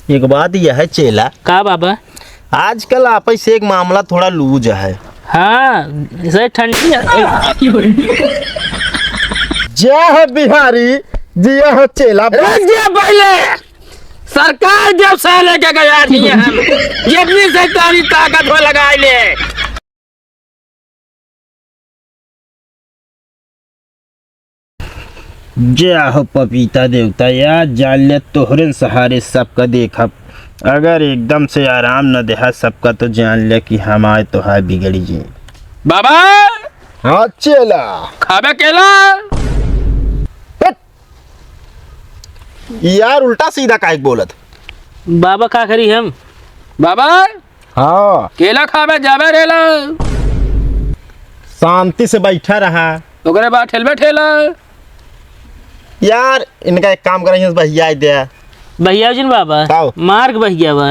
एक बात यह है चेला, का बाबा? आजकल आपस से एक मामला थोड़ा लूज है। हाँ सर ठंडी जय हो बिहारी, जय हो चेला। पहले सरकार जब से लेके गया थी हम जितनी सरकारी ताकत हो लगाई ले। जय हो पपीता देवता, यार जान ले तोहरे सहारे सबका देखा। अगर एकदम से आराम न देहा सबका तो जान ले कि हमारे तो है बिगड़ी जी। बाबा हाँ चेला, खाबे केला। यार उल्टा सीधा काहे बोलत। बाबा का करी हम? बाबा हाँ केला खाबे जाबे रेला। शांति से बैठा रहा। ओकरे बाद ठेलबे ठेला। यार इनका एक काम करेंगे, भैया दे भैया जिन बाबा काओ? मार्ग भैया बा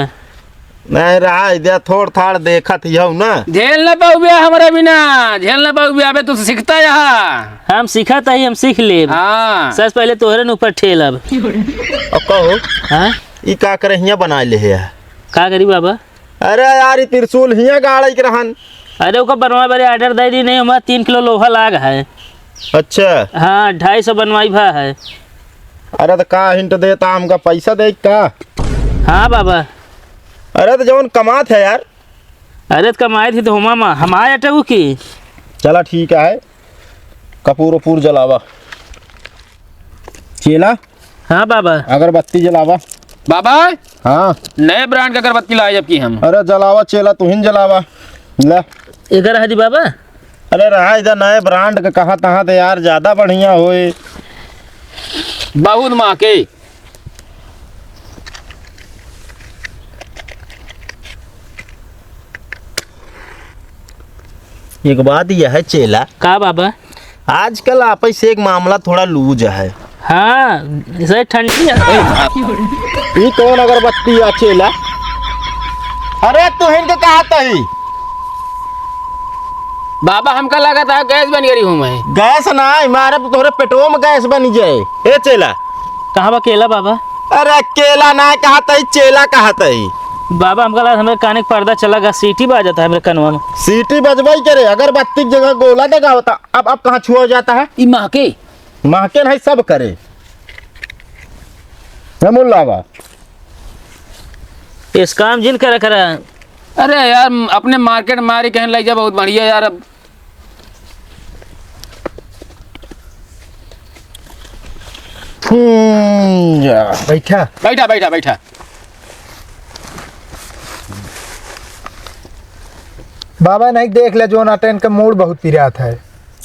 नहीं रहा दे, थोड़ थाड़ देखत ही हो ना। झेल न पाऊ बिया हमारे बिना, झेल न पाऊ बिया बे तू सीखता यहाँ। हम सीखा ही हम सीख ले। हाँ सच पहले तोहरे ऊपर ठेल अब कहो। हाँ ई का करे हिया बना ले है। का करी बाबा? अरे यार ई त्रिशूल हिया गाड़ी के रहन। अरे ओका बनवा बड़े ऑर्डर दे दी नहीं, हमारा 3 किलो लोहा लाग है। अच्छा हाँ 250 बनवाई भा है। अरे तो का हिंट देता हमका पैसा दे का? हाँ बाबा। अरे तो जौन कमात है यार। अरे तो कमाई थी तो हमारे अटू की। चला ठीक है, कपूर वपूर जलावा। चेला हाँ बाबा। अगरबत्ती जलावा। बाबा हाँ नए ब्रांड का अगरबत्ती लाए जबकि हम। अरे जलावा चेला, तू ही जलावा ले। इधर है जी बाबा। अरे रहा इधर नए ब्रांड का कहा तहाँ तो यार ज्यादा बढ़िया होए। बहुत माँ के एक बात यह है चेला, का बाबा? आजकल आपस से एक मामला थोड़ा लूज है। हाँ सर ठंडी ये कौन अगरबत्ती है चेला? अरे तू हिंद कहा तही बाबा हमका लगा था गैस बन गई हूँ मैं। गैस ना मारे तो तोरे पेटो में गैस बन जाए। ए चेला कहाँ बा केला बाबा? अरे केला ना कहा तही, चेला कहा तही। बाबा हमका लगा हमारे कान का पर्दा चला गया, सीटी बा जाता है मेरे कनवा में। सीटी बजवाई करे, अगरबत्ती की जगह गोला देगा होता। अब कहाँ छुआ हो जाता है? ई महके महके नहीं सब करे। मुल्ला इस काम जिन करा करा। अरे यार अपने मार्केट मारी कहने लग जा बहुत बढ़िया यार। अब बैठा बैठा बैठा बैठा। बाबा नहीं देख ले जो नाटन का मूड बहुत पिरात है।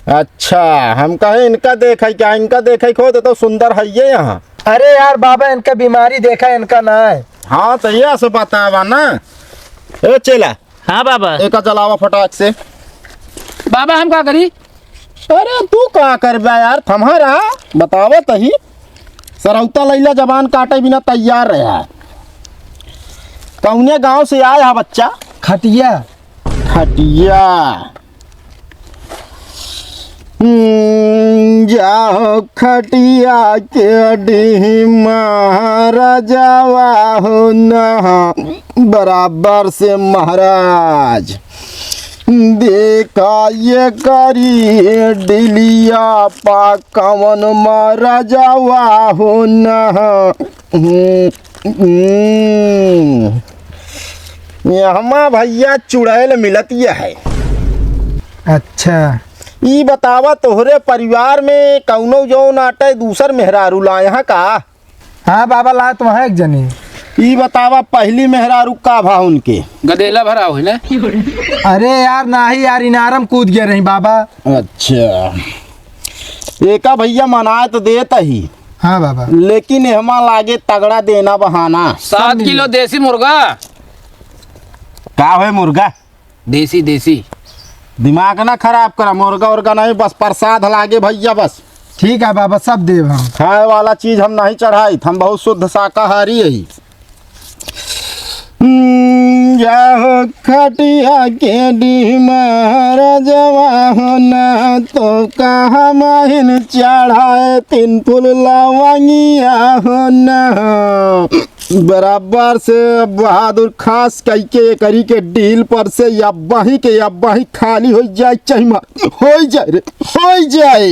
अच्छा हम कहे इनका देखे क्या? इनका देखे खो तो सुंदर है ये यहाँ। अरे यार बाबा इनका बीमारी देखा इनका ना है। हाँ तो यह से पता ना। ए चेला हाँ बाबा। एक जलावा फटाक से। बाबा हम क्या करी? अरे तू क्या कर यार, थमा रहा बतावा तही। सरौता लैला जबान काटे बिना तैयार रहा। कौने गांव से आया है बच्चा? खटिया। खटिया। जाओ खटिया के डी महाराजावा हो ना बराबर से महाराज। देखा ये करी डिलिया पा कवन महाराजावा हो ना। यहाँ भैया चुड़ैल मिलत है। अच्छा ई बतावा तोहरे परिवार में कौनो जो नाटे दूसर मेहरारू ला यहाँ का? हाँ बाबा ला तो है एक जनी। ई बतावा पहली मेहरारू का भा उनके? गदेला भरा हो ना। अरे यार ना ही यार इनारम कूद गया रही बाबा। अच्छा एका भैया मनाए तो देता ही। हाँ बाबा लेकिन हमा लागे तगड़ा देना बहाना। 7 किलो देसी मुर्गा। का है मुर्गा? देसी देसी। दिमाग ना खराब करा, मुर्गा उर्गा नहीं, बस प्रसाद लागे भैया बस। ठीक है बाबा सब देव हम। खाए वाला चीज हम नहीं चढ़ाई, हम बहुत शुद्ध शाकाहारी है। जाओ खटिया के डी महाराजवा होना तो कहा माहिन चढ़ाए 3 फूल लवंगिया होना। बराबर से बहादुर खास कई के करी के डील पर से अब्बाही खाली हो जाए चाहिए हो जाए रे हो जाए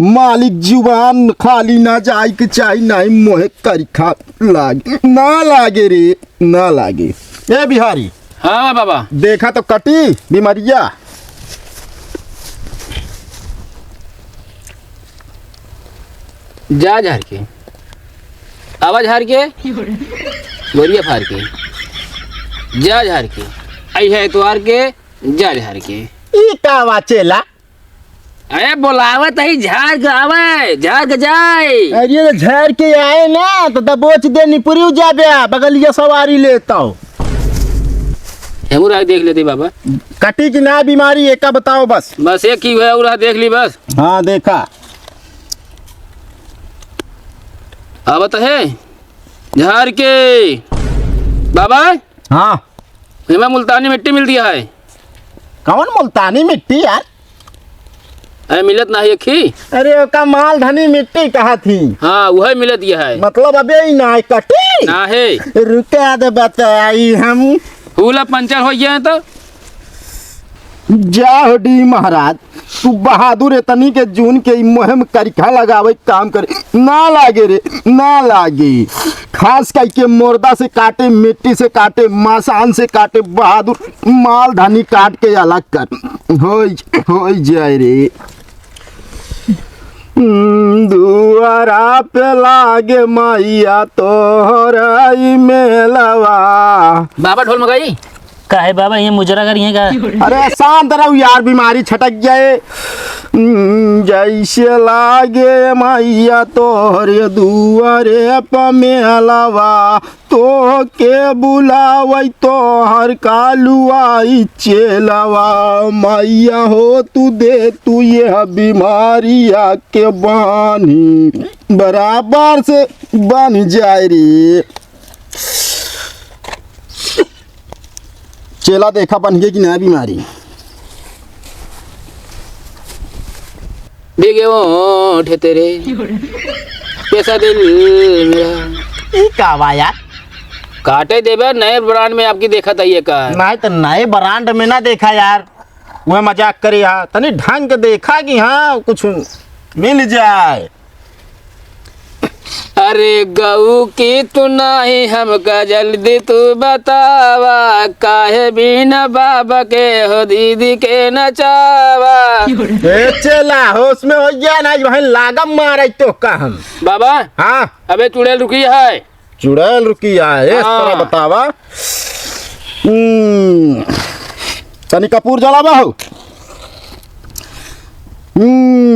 मालिक जुबान खाली ना जाए के चाहिए नहीं मोहे करी खा लागे ना लागे रे ना लागे। ए बिहारी हाँ बाबा देखा तो कटी बीमारिया जा झार के आवाज हार के बोरिया फार के जा झार के आई है एतवार के जा झार के ई का वाचेला अरे बोलावत है झार के आवे झार के जाए। अरे झर के आए ना तो दबोच दे निपुरी जाबे बगलिया सवारी लेता हूँ हेमुरा देख लेते बाबा कटी की ना बीमारी एक का बताओ बस। बस एक ही है उरा देख ली बस। हाँ देखा आवत है झार के बाबा। हाँ हमें मुल्तानी मिट्टी मिल दिया है। कौन मुल्तानी मिट्टी यार? अरे मिलत ना है एक ही। अरे का माल धनी मिट्टी कहा थी। हाँ वह मिलत दिया है मतलब अबे ही ना कटी ना है। रुका दे बताई हम फूला पंचर हो गया है तो जा डी महाराज तू बहादुर इतनी के जून के मुहिम करिखा लगावे काम करे ना लागे रे ना लागे। खास करके मुर्दा से काटे मिट्टी से काटे मसान से काटे बहादुर माल धानी काट के अलग कर हो जाए रे। दुआरा पे लागे मैया तोहरा मेलवा। बाबा ढोल मगाई का है बाबा ये मुजरा कर ये का। अरे शांत रहो यार बीमारी छटक जाए। जैसे लागे मैया तोहरे दुआरे पमेलवा तो के बुलावई तोहर कालुआई चेलवा। मैया हो तू दे तू ये बीमारिया के बानी बराबर से बन जाए रे। चेला देखा बन गई कि नया बीमारी बिगे ओठ तेरे कैसा दिल मेरा। ई का बा यार? काटे देवे नए ब्रांड में आपकी देखा था ये का नहीं तो नए ब्रांड में ना देखा यार वह मजाक करे यार तनी ढंग के देखा कि हाँ कुछ मिल जाए। अरे गऊ की तू नहीं हमका जल्दी तू बतावा काहे बिना बाबा के हो दीदी के नचावा। ए चला होश में हो गया ना वहीं लागम मारे तो का हम बाबा हाँ अबे चुड़ैल रुकी है। चुड़ैल रुकी है इस हाँ। तरह बतावा। तनी कपूर जलावा हो।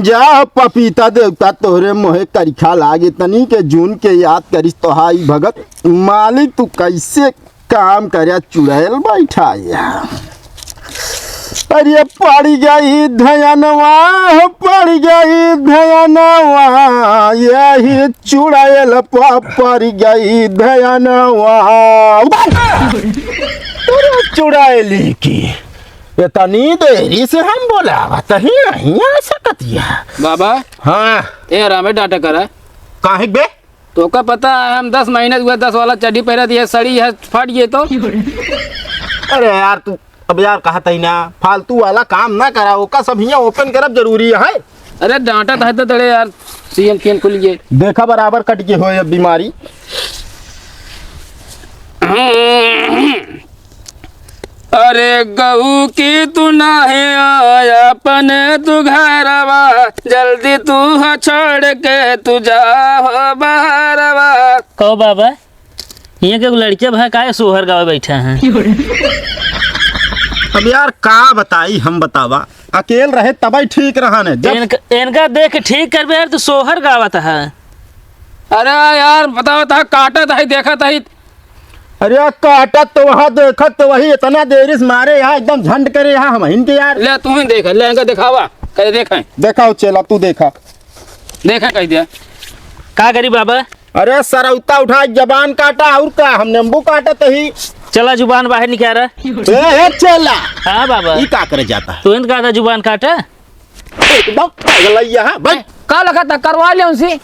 जा पपीता देवता तोहरे मोहे करिखा लागे तनी के जून के याद करिस तो हाई भगत मालिक तू कैसे काम करे चुड़ैल बैठा यार। अरे पड़ गई धयनवा पड़ गई धयनवा यही चुड़ैल पड़ गई धयनवा। चुड़ैल की इतनी देरी से हम बोला तही नहीं आ सकतिया। बाबा हाँ ए रामे डांटा करा काहे बे तो का पता है हम 10 महीने हुआ 10 वाला चड्डी पहरा दिया सड़ी है फट गई तो। अरे यार तू अब यार कहता ही ना फालतू वाला काम ना करा ओका सब यहाँ ओपन करब जरूरी है। अरे डांटा था तो तड़े यार सीएम खेल खुल गए देखा बराबर कट के हो बीमारी। अरे गऊ की तू नहीं आया अपने तू घरवा जल्दी तू छोड़ के तू जा बाहरवा। कहो बाबा ये के लड़के भाई का सोहर गावे बैठा है। अब यार का बताई हम बतावा अकेल रहे तब ठीक रहा ने जब इनका देख ठीक कर यार तो सोहर गावत है। अरे यार बताओ था काटा था देखा था अरे काटत तो वहाँ देखत तो वही इतना देरी से मारे यहाँ एकदम झंड करे यहाँ हम हिंद के यार। ले तू ही देख ले इनका दिखावा कह देखें देखा चेला तू देखा कह दिया का करी बाबा। अरे सरौता उठा जबान काटा और का हम नींबू काटे तो ही चला जुबान बाहर निकाल रहा। चेला हाँ बाबा ये का करे जाता है तू इनका था जुबान काटा एकदम पागल है यहाँ भाई का लगा था करवा ले उनसे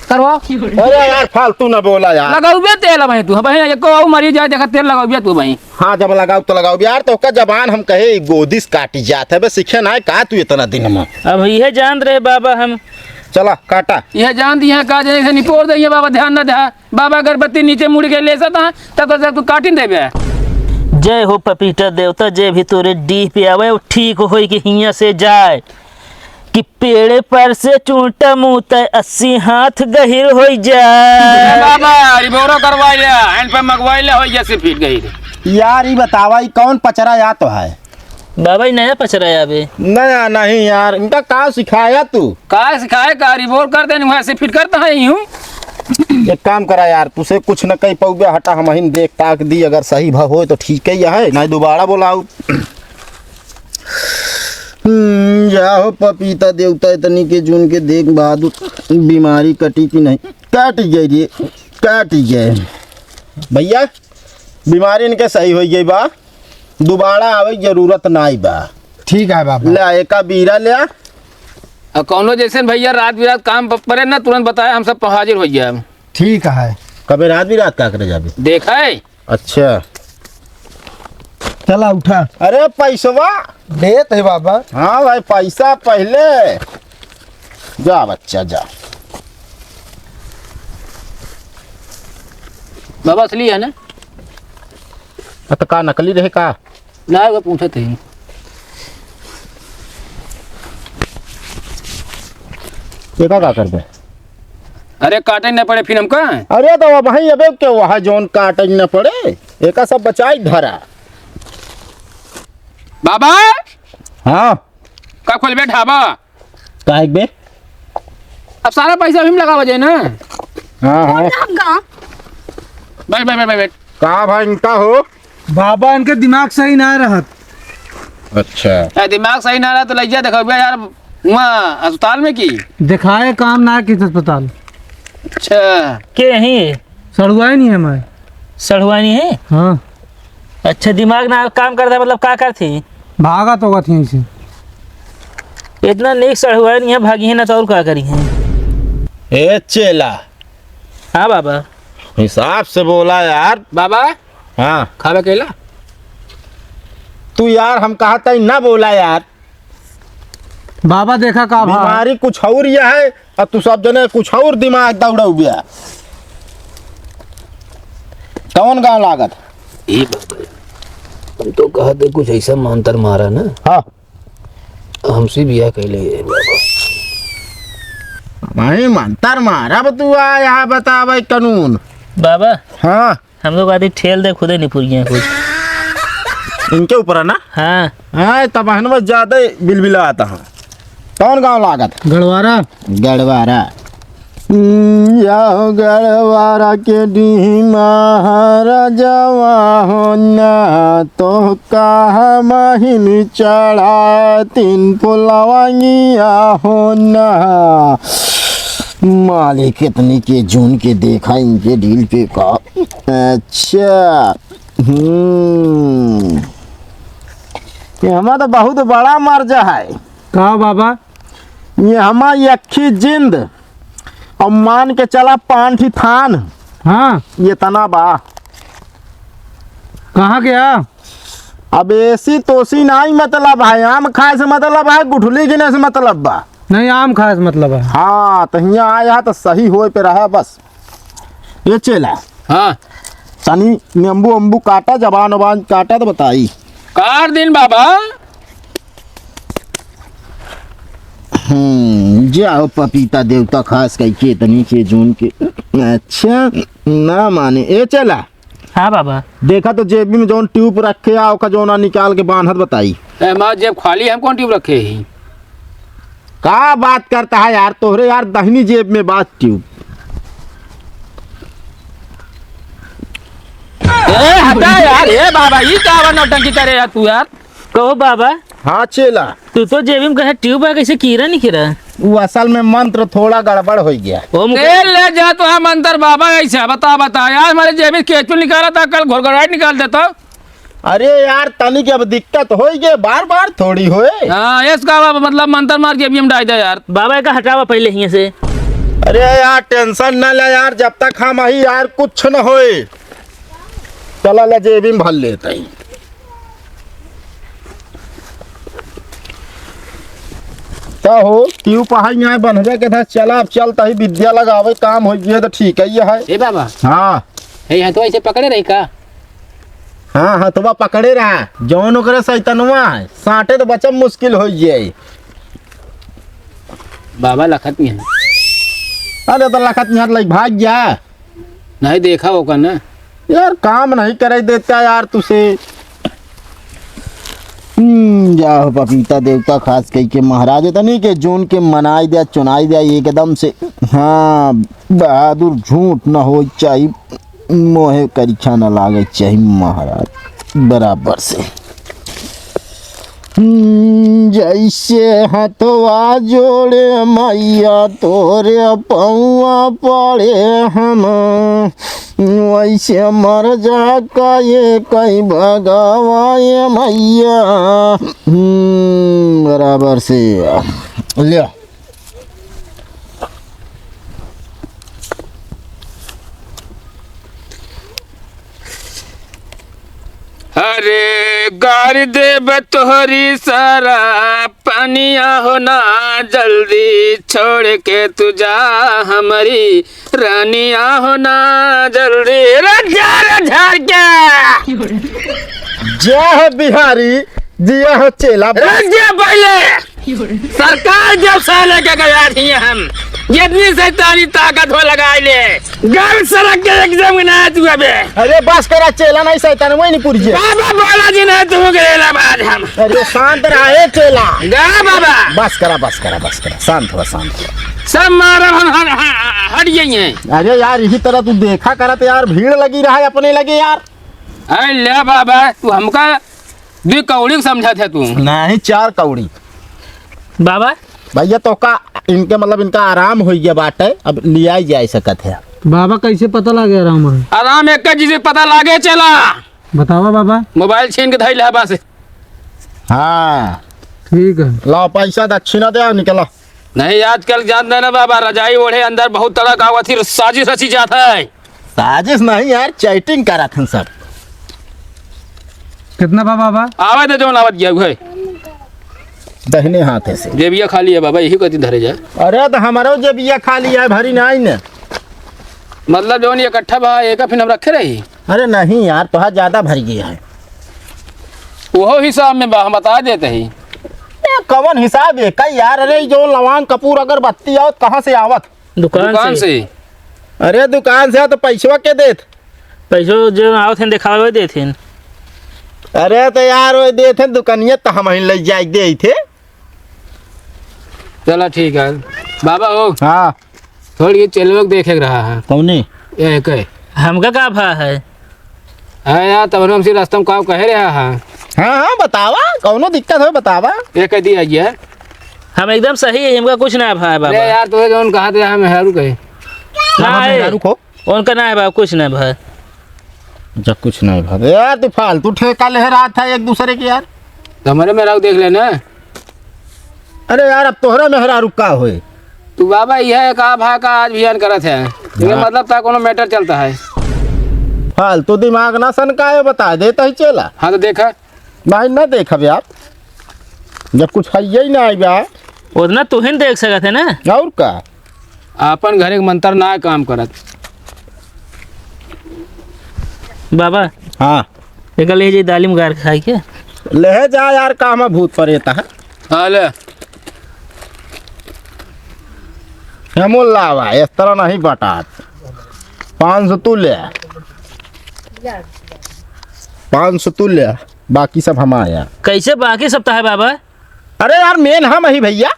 करवाओ अरे यार फालतू ना बोला यार। लगाऊ बे तेल भाई तू भाई एको मरी जाए देखा तेल लगाऊ बे तू भाई। हाँ जब लगाओ तो लगाओ यार, तो का जबान हम कहे गोदिस काटी जात है बे, सीखे ना है का तू इतना दिन में। अब यह जान रहे बाबा हम। चला काटा। यह जान दिया का जैसे निपोर दे बाबा, ध्यान न दे बाबा, अगरबत्ती नीचे मुड़ के ले सकता तब तक तू काटी दे बे। जय हो पपीता देवता, जय भी तोरे डीह पे आवे वो ठीक हो कि हिया से जाए कि पेड़े पर से चूंटा मुँहता 80 हाथ गहिर हो जाए। बाबा रिबोरो करवाई ले हैंड पे मंगवाई ले हो जैसे फीट गई यार ये बतावा ये कौन पचरा या तो है? बाबा ये नया पचरा आवे। नया नहीं यार, इनका का सिखाया तू? का सिखाए का रिबोर कर देने वैसे फिट करता है यूं। एक काम करा यार, तुसे कुछ न कही पौबे, हटा हम ही देख ताक दी, अगर सही भाव हो तो ठीक ही है, नहीं दोबारा बोलाऊ। जाओ पपीता देवता इतनी के जून के देख बहादुर, बीमारी कटी कि नहीं? काट गई रे, काट गए भैया, बीमारी इनके सही हो गई बा, दोबारा आवे जरूरत नहीं बा। ठीक है बाबा। ले एक बीरा ले आ। और कौनो जैसे भैया रात बिरात काम पड़े ना तुरंत बताया, हम सब हाजिर हो जाए। ठीक है। कभी रात भी रात का करे जाबे? देखा है। अच्छा चला उठा। अरे पैसवा देत है बाबा। हाँ भाई पैसा पहले। जा बच्चा जा। बाबा असली है ना? तो का नकली रहे का? ना वो पूछे थे। ये का कर दे? अरे काटे न पड़े फिर हमका। अरे तो वही अबे के वहाँ जोन काटे न पड़े, एका सब बचाई धरा। बाबा हाँ का खोलबे ढाबा? काहे बे? अब सारा पैसा हम लगा वजह ना। हाँ हाँ बैठ बैठ बैठ बैठ। का भाई इनका हो? बाबा इनके दिमाग सही ना रहत। अच्छा दिमाग सही ना रहा तो लग जा देखो यार वहाँ अस्पताल में की। दिखाए काम ना किस अस्पताल। अच्छा के यही सड़ुआ नहीं है मैं। सड़ुआनी है। हाँ अच्छा दिमाग ना काम करता है, मतलब का थी? भागा तो थी से। इतना नेक सड़ुआ नहीं है, भागी है ना तो और का करी है? ए चेला, हाँ बाबा हिसाब से बोला यार। बाबा हाँ खावे केला। तू यार हम कहा था ना बोला यार। बाबा देखा का भाव। बीमारी कुछ और ये है और तू सब जने कुछ और दिमाग दौड़ा गया। कौन गाँव लागत? ए बाबा हम तो कहते कुछ ऐसा मंत्र मारा ना, हाँ हमसे बिया कैले बाबा। भाई मंतर मारा बतुआ यहाँ बतावे कानून। बाबा हाँ हम लोग आदि ठेल दे खुदे नहीं पूरी कुछ इनके ऊपर है ना। हाँ हाँ तब में ज्यादा बिलबिला आता है। कौन गाँव लागत? गढ़वारा। गढ़वारा। जाओ गढ़वारा के डी महाराजवा हो ना, तो कहा महीन चढ़ा 3 फुलवाइया हो ना। मालिक कितनी के जून के देखा इनके डील पे का। अच्छा ये हमारा तो बहुत बड़ा मर्जा है। कहा बाबा? ये हमारी अक्खी जिंद और मान के चला 5 थान। हाँ ये तना बा। कहाँ गया? अब ऐसी तोसी नहीं मतलब है, आम खाए से मतलब है, गुठली गिने से मतलब बा। नहीं आम खाए से मतलब है। हाँ तो यहाँ आया तो सही हो पे रहा बस। ये चला हाँ तनी नींबू अम्बू काटा, जबान वबान काटा तो बताई। कार दिन बाबा। जाओ पपीता देवता खास करके तनी के जून के। अच्छा ना माने। ए चला हाँ बाबा देखा तो जेबी में जोन ट्यूब रखे आओ का जोना निकाल के बांधत बताई। हमारा जेब खाली, हम कौन ट्यूब रखे ही? का बात करता है यार, तोहरे यार दहिनी जेब में बात ट्यूब। ए हटा यार, ए बाबा ये क्या नौटंकी करे यार तू यार। कहो बाबा हाँ चेला तू तो जेबी में कहे ट्यूब है, कैसे कीरा नहीं कीरा? वो असल में मंत्र थोड़ा गड़बड़ हो गया। ओ मुके तेल ले जा तो हम अंदर बाबा ऐसा बता यार, हमारे जेब में केचुल निकाला था कल, घोरघोराहट निकाल देता। अरे यार तनी की अब दिक्कत हो गई, बार बार थोड़ी होए। हाँ इसका मतलब मंत्र मार जेब में डाल दे यार। बाबा का हटावा पहले हिया से। अरे यार टेंशन ना ले यार, जब तक हम ही यार कुछ न होए। चला ले जेबी में भर लेते ही। क्या हो क्यों पहाड़ यहाँ बनवे के था, चला अब चलता ही विद्या लगावे, काम हो गया तो ठीक है ये है। ए बाबा हाँ हे यहाँ तो ऐसे पकड़े रही का? हाँ हाँ तो पकड़े रहा जौन ओकरे सैतनवा है, साटे तो बचब मुश्किल हो जाए। बाबा लखत में है, अरे तो लखत यहाँ लग भाग जा नहीं देखा होगा ना यार, काम नहीं करे देता यार तुसे। जाओ पपीता देवता खास कही के महाराज तनी के जोन के मनाई दिया चुनाई दिया एकदम से। हाँ बहादुर झूठ न हो चाहिए, मोहे करीक्षा न लागे चाहिए महाराज बराबर से। जैसे हथवा जोड़े मैया तोरे पौआ पड़े हम, वैसे मर जा ये कई भगवाए मैया। बराबर से ले। अरे गार देव तोहरी सारा पानिया होना, जल्दी छोड़ के तू जा हमारी रानिया होना, जल्दी झाड़ के जय बिहारी दिया हो चेला। पहले सरकार जब से लेके गया थी हम, जितनी शैतानी ताकत हो लगाई ले, घर सड़क के एग्जाम ना तू अबे। अरे बस करा चेला नहीं सैतान वही नहीं पुरजे। बाबा बोला जी ना तू गेला बाद हम। अरे शांत रहे चेला। गा बाबा बस करा शांत हो शांत हो। सब मारा हट जाइए। अरे यार इसी तरह तू देखा करा तो यार भीड़ लगी रहा है अपने लगे यार। अरे ले बाबा तू हमका दो कौड़ी समझा थे तू? नहीं 4 कौड़ी बाबा भैया तो का इनके मतलब इनका आराम हो गया बात है, अब लिया ही जा सकत है। बाबा कैसे पता लगे आराम है? आराम एक चीज पता लागे चला, बतावा बाबा। मोबाइल छीन के धैल हवा से। हाँ ठीक है, लाओ पैसा दक्षिणा दे निकलो। नहीं आजकल जान देना बाबा, रजाई ओढ़े अंदर बहुत तरह का हुआ थी, साजिश रची जाता है। साजिश नहीं यार, चैटिंग करा थे सब। कितना बाबा? आवे तो जो आवत गया है दहिने हाथ से जेबिया खाली है बाबा, यही कति धरे जाए। अरे तो हमारो जेबिया खाली है, भरी नहीं ने। मतलब जो इकट्ठा बा एक फिर हम रखे रही। अरे नहीं यार तो ज्यादा भर गया है। वो हिसाब में बा हम बता देते ही। कौन हिसाब है कई यार। अरे जो लवांग कपूर अगरबत्ती आवत कहाँ से आवत? दुकान से। अरे दुकान से तो पैसवा के देत? पैसो जो आवत हैं दिखावे देते हैं। अरे तो यार वो देते दुकानिया तो हम ही ले जाए दे थे। चला ठीक है बाबा। हो हाँ थोड़ी चल लोग देखे रहा है कौन ये कहे हमका का भा है यार, तब हमसे रास्ता में कहा कह रहा है। हाँ हाँ बतावा, कौनो दिक्कत हो बतावा। ये कह दिया गया हम एकदम सही है, हमका कुछ ना भा है बाबा। यार तुझे जो कहा था हम हरू कहे ना रुको उनका ना है बाबा, कुछ ना भा। जब कुछ नहीं भाग यार, तू फालतू ठेका ले रहा था एक दूसरे की यार। तो हमारे मेहरा देख लेना। अरे यार अब तोहरा मेहरा रुका हुए तू बाबा यह कहा भा का आज अभियान करत है, ये मतलब था कोनो मैटर चलता है। फालतू दिमाग ना सनकाए, बता देता ही चला। हाँ तो देखा नहीं ना देखा यार, जब कुछ है ही ना आया उतना तू ही देख सकत है ना। और का अपन घरे के मंत्र ना काम करत बाबा। हाँ एक ले जी दालिम गार खाई के ले जा यार, काम भूत परेता है। हाँ ले हेमोल लावा इस तरह नहीं बटात। 500 तू ले, 500 तू ले, बाकी सब हम आया। कैसे बाकी सप्ताह है बाबा? अरे यार मेन हम ही भैया।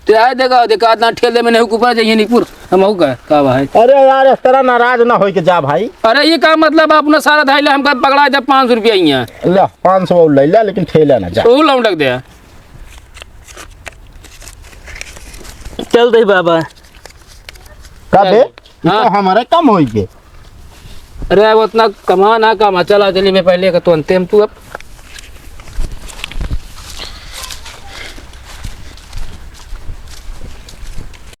तो आए देखा ना ठेल दे में नहीं ऊपर जाइए नीपुर हम हूँ का भाई। अरे यार इस तरह नाराज ना हो के जा भाई। अरे ये का मतलब अपना सारा धाइले हमका पकड़ा जब 500 रुपया यहाँ ले 500 ले ले, लेकिन ठेला ना जा। तो लाउंड लग दिया। चल दे बाबा। कबे हाँ। तो हमारे कम हो गए। अरे अब उतना कमा ना कमा, चला चली मैं पहले का तो अंतिम तू अब